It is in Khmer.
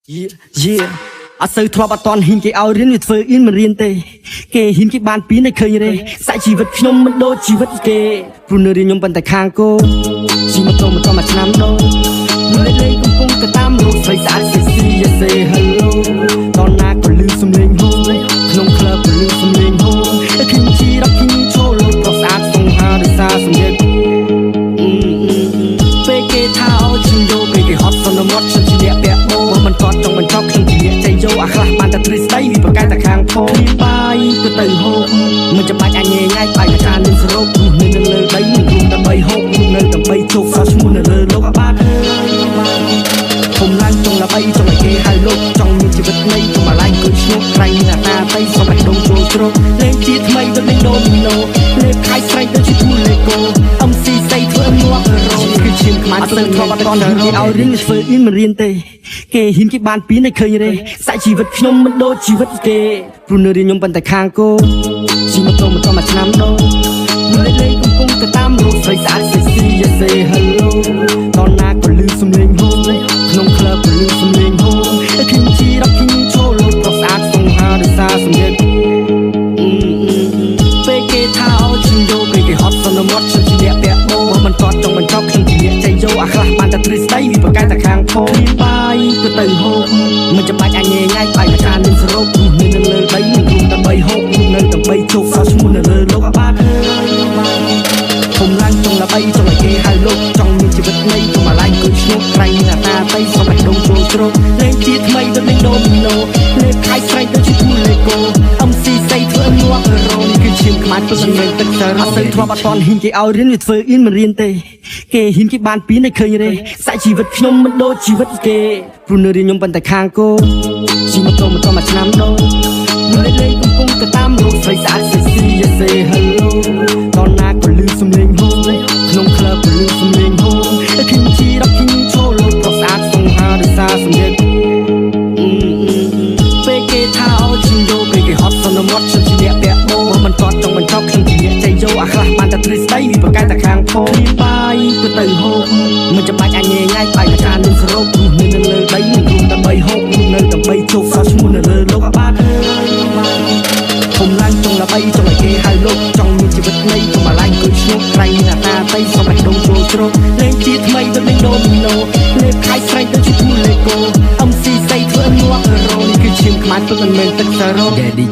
Yeah អត់សូវធ្លាប់អត់តន់ហ៊ានគេឲ្យរៀនវាធ្វើអ៊ីនមិនរៀនទេគេហ៊ានគេបានពីនៅឃើញរេសាច់ជីវិតខ្ញុំមិនដូចជីវិតគេព្រោះនៅរៀនខ្ញុំប៉ុន្តែខាងគោជីម៉ូតូមួយឆ្នាំដូរលេងកំពុងទៅតាមរោគស្រីស្អាតសេស៊ីយ៉ាសេ Hello តនណាក៏លឺសំឡេងហូក្នុងក្លឹបក៏លឺសំឡេងហូខ្ញុំជីរ៉ាប់ខ្ញុំឈោលោកប្រុសស្អាតសង្ហាដោយសារសម្លេងពេលគេថាអូខ្ញុំយកពេលគេហត់សន្មត់ខ្ញុំជាអ្នកពាក់បោមិនតន់ចង់បញ្ចប់ខ្ញុំជាអ្នកចៃយកអាខ្លះបានតែទ្រឹស្ដីវាប្រកែកតែខាងផងពីបាយទៅទៅហូបមិនចាំបាច់អញញ៉ៃបាយកាននឹងសរុបនោះនៅលើដីមិនរួមដើម្បីហូបនោះនៅដើម្បីជោគសោះឈ្មោះនៅលើលោកអាបាទខ្ញុំឡើងចង់ដើម្បីចង់ឲ្យគេហៅលោកចង់មានជីវិតថ្មីកុំអាឡែងគឺឈ្នោះក្រែងនឹងអាតាតៃសូមឲ្យដងចូលជ្រោកលេងជាថ្មីដូចលេងដូមីណូលេងខៃស្រែកដូចជាទូលេកូ MC សៃធ្វើងាប់រោគឺឈាមខ្មាស់ទៅធ្លាប់អត់តន់គេឲ្យរៀនធ្វើអ៊ីនមិនរៀនទេគេហ៊ានគេបានពីនៅឃើញរេសាច់ជីវិតខ្ញុំមិនដូចជីវិតគេព្រោះនៅរៀនខ្ញុំប៉ុន្តែខាងគោជីម៉ូតូមួយឆ្នាំដូរលេងកំពុងទៅតាមរោគស្រីស្អាតសេស៊ីយ៉ាសេ Hello តនណាក៏លឺសំឡេងហូក្នុងក្លឹបក៏លឺសំឡេងហូខ្ញុំជីរ៉ាប់ខ្ញុំឈោលោកប្រុសស្អាតសង្ហាដោយសារសម្លេងពេលគេថាអូខ្ញុំយកពេលគេហត់សន្មត់ខ្ញុំជាអ្នកពាក់បោមិនតន់ចង់បញ្ចប់ខ្ញុំជាអ្នកចៃយកអាខ្លះបានតែទ្រឹស្ដីវាប្រកែកតែខាងផងពីបាយទៅទៅហូបមិនចាំបាច់អញញ៉ៃបាយកាននឹងសរុបនោះនៅលើដីមិនរួមដើម្បីហូបនោះនៅដើម្បីជោគសោះឈ្មោះនៅលើលោកអាបាទខ្ញុំឡើងចង់ដើម្បីចង់ឲ្យគេហៅលោកចង់មានជីវិតថ្មីកុំអាឡែងគឺឈ្នោះក្រែងនឹងអាតាតៃសូមឲ្យដងចូលជ្រោកលេងជាថ្មីដូចលេងដូមីណូលេងខៃស្រែកដូចជាទូលេកូ MC សៃធ្វើងាប់រោគឺឈាមខ្មាស់ទៅសំឡេងទឹកសើអត់ទៅធ្លាប់អត់តន់ហ៊ានគេឲ្យរៀនវាធ្វើអ៊ីនមិនរៀនទេគេហ៊ានគេបានពីនៅឃើញរេសាច់ជីវិតខ្ញុំមិនដូចជីវិតគេព្រោះនៅរៀនខ្ញុំប៉ុន្តែខាងគោជីម៉ូតូមួយឆ្នាំដូរលេងកំពុងទៅតាមរោគស្រីស្អាតសេស៊ីយ៉ាសេ Hello តនណាក៏លឺសំឡេងហូក្នុងក្លឹបក៏លឺសំឡេងហូខ្ញុំជីរ៉ាប់ខ្ញុំឈោលោកប្រុសស្អាតសង្ហាដោយសារសម្លេងពេលគេថាអូខ្ញុំយកពេលគេហត់សន្មត់ខ្ញុំជាអ្នកពាក់បោមិនតន់ចង់បញ្ចប់ខ្ញុំជាអ្នកចៃយកអាខ្លះបានតែទ្រឹស្ដីវាប្រកែកតែខាងផងពីបាយទៅទៅហូបមិនចាំបាច់អញញ៉ៃបាយកាននឹងសរុបនោះនៅលើដីមិនរួមដើម្បីហូបនោះនៅដើម្បីជោគសោះឈ្មោះនៅលើលោកអាបាទខ្ញុំឡើងចង់ដើម្បីចង់ឲ្យគេហៅលោកចង់មានជីវិតថ្មីកុំអាឡែងគឺឈ្នោះក្រែងនឹងអាតាតៃសូមឲ្យដងចូលជ្រោកលេងជាថ្មីដូចលេងដូមីណូលេងខៃស្រែកដូចជាទូលេកូ MC សៃធ្វើងាប់រោគឺឈាមខ្មាស់ទៅមិនមែនទឹកសើរ៉ូ Daddy